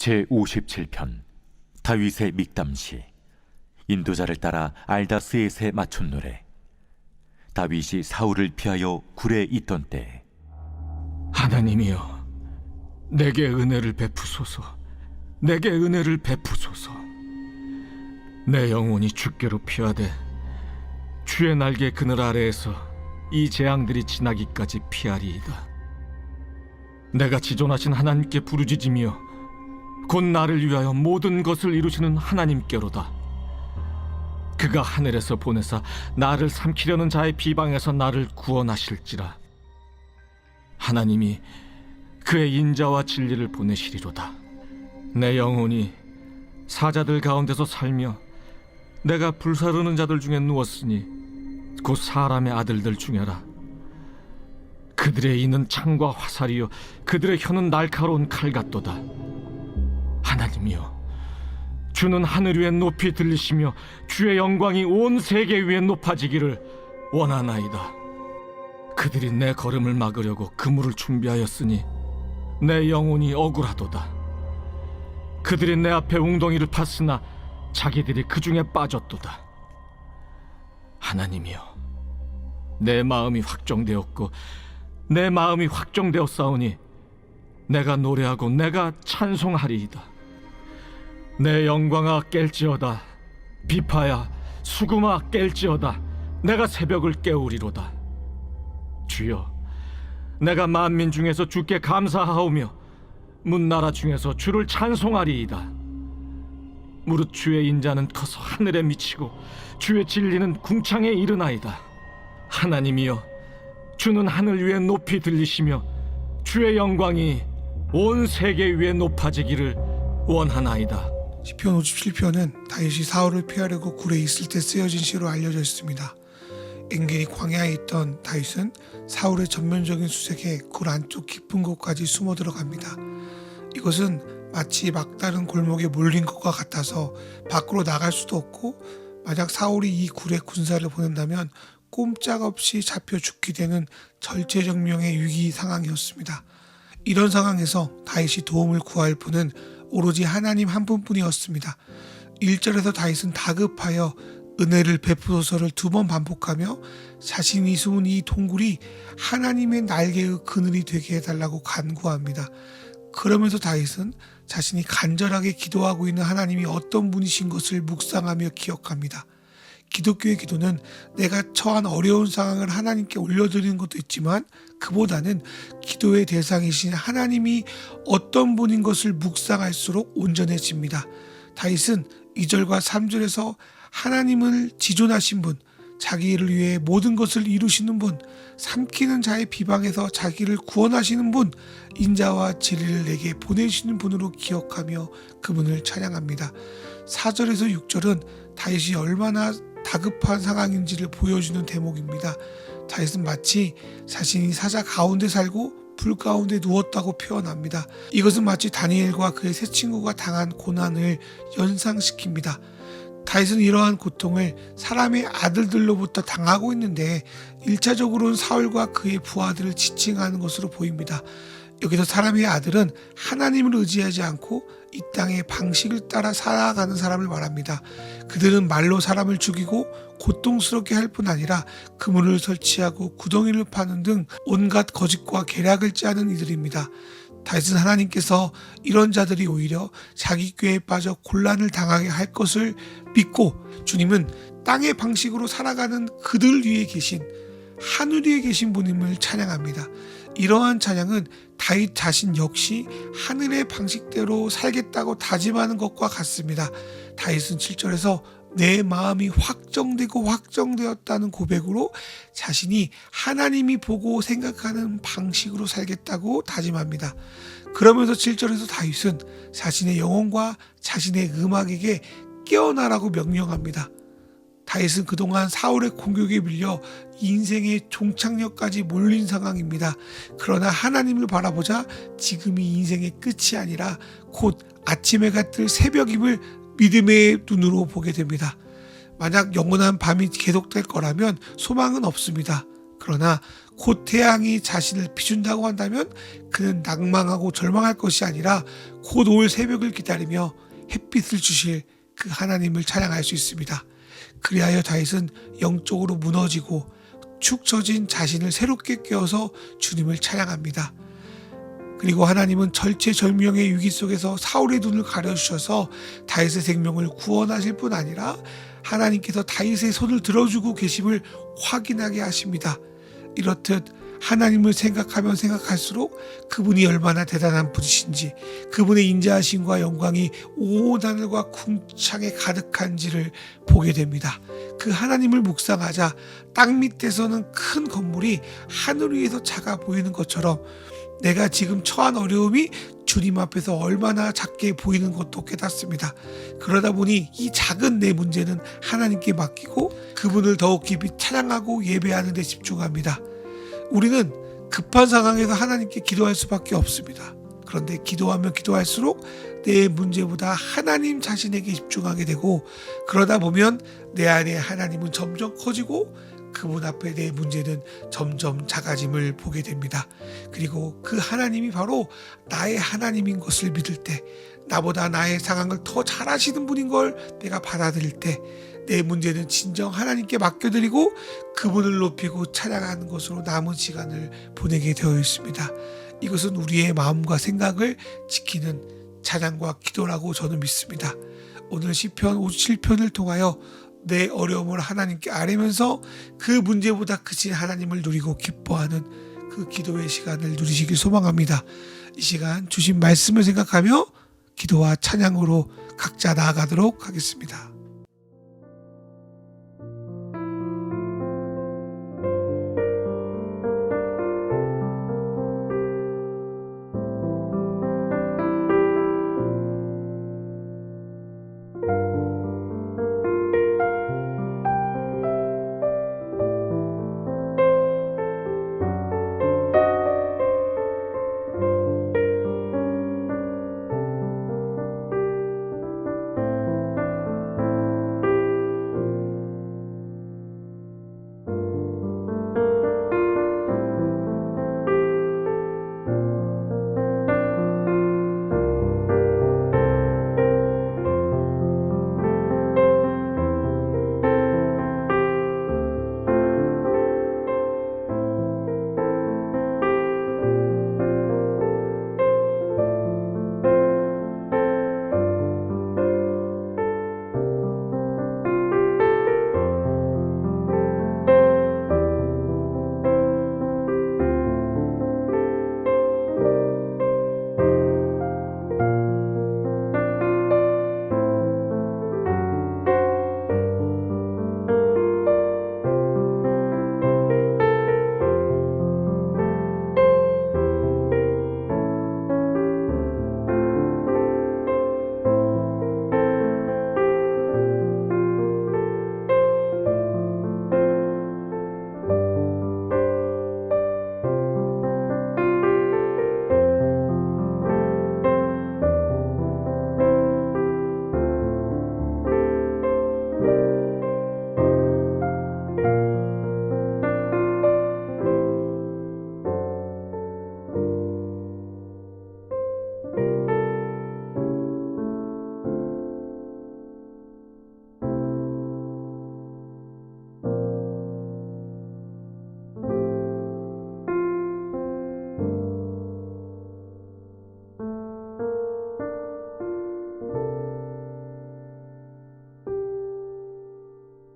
제57편 다윗의 믹담시. 인도자를 따라 알다스에세 맞춘 노래. 다윗이 사울을 피하여 굴에 있던 때에 하나님이여, 내게 은혜를 베푸소서. 내게 은혜를 베푸소서. 내 영혼이 주께로 피하되 주의 날개 그늘 아래에서 이 재앙들이 지나기까지 피하리이다. 내가 지존하신 하나님께 부르짖으며 곧 나를 위하여 모든 것을 이루시는 하나님께로다. 그가 하늘에서 보내사 나를 삼키려는 자의 비방에서 나를 구원하실지라. 하나님이 그의 인자와 진리를 보내시리로다. 내 영혼이 사자들 가운데서 살며 내가 불사르는 자들 중에 누웠으니 곧 사람의 아들들 중에라. 그들의 이는 창과 화살이요 그들의 혀는 날카로운 칼 같도다. 하나님이여, 주는 하늘 위에 높이 들리시며 주의 영광이 온 세계 위에 높아지기를 원하나이다. 그들이 내 걸음을 막으려고 그물을 준비하였으니 내 영혼이 억울하도다. 그들이 내 앞에 웅덩이를 팠으나 자기들이 그 중에 빠졌도다. 하나님이여, 내 마음이 확정되었고 내 마음이 확정되었사오니 내가 노래하고 내가 찬송하리이다. 내 영광아 깰지어다. 비파야 수금아 깰지어다. 내가 새벽을 깨우리로다. 주여, 내가 만민 중에서 주께 감사하오며 문나라 중에서 주를 찬송하리이다. 무릇 주의 인자는 커서 하늘에 미치고 주의 진리는 궁창에 이르나이다. 하나님이여, 주는 하늘 위에 높이 들리시며 주의 영광이 온 세계 위에 높아지기를 원하나이다. 시편 57편은 다윗이 사울을 피하려고 굴에 있을 때 쓰여진 시로 알려져 있습니다. 엔겔이 광야에 있던 다윗은 사울의 전면적인 수색에 굴 안쪽 깊은 곳까지 숨어 들어갑니다. 이것은 마치 막다른 골목에 몰린 것과 같아서 밖으로 나갈 수도 없고, 만약 사울이 이 굴에 군사를 보낸다면 꼼짝없이 잡혀 죽게 되는 절체절명의 위기 상황이었습니다. 이런 상황에서 다윗이 도움을 구할 분은 오로지 하나님 한 분뿐이었습니다. 1절에서 다윗은 다급하여 은혜를 베푸소서를 2번 반복하며 자신이 숨은 이 동굴이 하나님의 날개의 그늘이 되게 해달라고 간구합니다. 그러면서 다윗은 자신이 간절하게 기도하고 있는 하나님이 어떤 분이신 것을 묵상하며 기억합니다. 기독교의 기도는 내가 처한 어려운 상황을 하나님께 올려드리는 것도 있지만, 그보다는 기도의 대상이신 하나님이 어떤 분인 것을 묵상할수록 온전해집니다. 다윗은 2절과 3절에서 하나님을 지존하신 분, 자기를 위해 모든 것을 이루시는 분, 삼키는 자의 비방에서 자기를 구원하시는 분, 인자와 진리를 내게 보내시는 분으로 기억하며 그분을 찬양합니다. 4절에서 6절은 다윗이 얼마나 다급한 상황인지를 보여주는 대목입니다. 다윗은 마치 자신이 사자 가운데 살고 불 가운데 누웠다고 표현합니다. 이것은 마치 다니엘과 그의 세 친구가 당한 고난을 연상시킵니다. 다윗은 이러한 고통을 사람의 아들들로부터 당하고 있는데 1차적으로는 사울과 그의 부하들을 지칭하는 것으로 보입니다. 여기서 사람의 아들은 하나님을 의지하지 않고 이 땅의 방식을 따라 살아가는 사람을 말합니다. 그들은 말로 사람을 죽이고 고통스럽게 할 뿐 아니라 그물을 설치하고 구덩이를 파는 등 온갖 거짓과 계략을 짜는 이들입니다. 다윗은 하나님께서 이런 자들이 오히려 자기 꾀에 빠져 곤란을 당하게 할 것을 믿고, 주님은 땅의 방식으로 살아가는 그들 위에 계신 하늘 위에 계신 분임을 찬양합니다. 이러한 찬양은 다윗 자신 역시 하늘의 방식대로 살겠다고 다짐하는 것과 같습니다. 다윗은 7절에서 내 마음이 확정되고 확정되었다는 고백으로 자신이 하나님이 보고 생각하는 방식으로 살겠다고 다짐합니다. 그러면서 7절에서 다윗은 자신의 영혼과 자신의 음악에게 깨어나라고 명령합니다. 다윗은 그동안 사울의 공격에 밀려 인생의 종착역까지 몰린 상황입니다. 그러나 하나님을 바라보자 지금이 인생의 끝이 아니라 곧 아침 해가 뜰 새벽임을 믿음의 눈으로 보게 됩니다. 만약 영원한 밤이 계속될 거라면 소망은 없습니다. 그러나 곧 태양이 자신을 비춘다고 한다면 그는 낭망하고 절망할 것이 아니라 곧 올 새벽을 기다리며 햇빛을 주실 그 하나님을 찬양할 수 있습니다. 그리하여 다윗은 영적으로 무너지고 축 처진 자신을 새롭게 깨워서 주님을 찬양합니다. 그리고 하나님은 절체절명의 위기 속에서 사울의 눈을 가려주셔서 다윗의 생명을 구원하실 뿐 아니라 하나님께서 다윗의 손을 들어주고 계심을 확인하게 하십니다. 이렇듯 하나님을 생각하면 생각할수록 그분이 얼마나 대단한 분이신지, 그분의 인자하심과 영광이 온 하늘과 궁창에 가득한지를 보게 됩니다. 그 하나님을 묵상하자 땅 밑에서는 큰 건물이 하늘 위에서 작아 보이는 것처럼 내가 지금 처한 어려움이 주님 앞에서 얼마나 작게 보이는 것도 깨닫습니다. 그러다 보니 이 작은 내 문제는 하나님께 맡기고 그분을 더욱 깊이 찬양하고 예배하는 데 집중합니다. 우리는 급한 상황에서 하나님께 기도할 수밖에 없습니다. 그런데 기도하면 기도할수록 내 문제보다 하나님 자신에게 집중하게 되고, 그러다 보면 내 안에 하나님은 점점 커지고 그분 앞에 내 문제는 점점 작아짐을 보게 됩니다. 그리고 그 하나님이 바로 나의 하나님인 것을 믿을 때, 나보다 나의 상황을 더 잘 아시는 분인 걸 내가 받아들일 때, 내 문제는 진정 하나님께 맡겨드리고 그분을 높이고 찬양하는 것으로 남은 시간을 보내게 되어 있습니다. 이것은 우리의 마음과 생각을 지키는 찬양과 기도라고 저는 믿습니다. 오늘 시편 57편을 통하여 내 어려움을 하나님께 아뢰면서 그 문제보다 크신 하나님을 누리고 기뻐하는 그 기도의 시간을 누리시길 소망합니다. 이 시간 주신 말씀을 생각하며 기도와 찬양으로 각자 나아가도록 하겠습니다.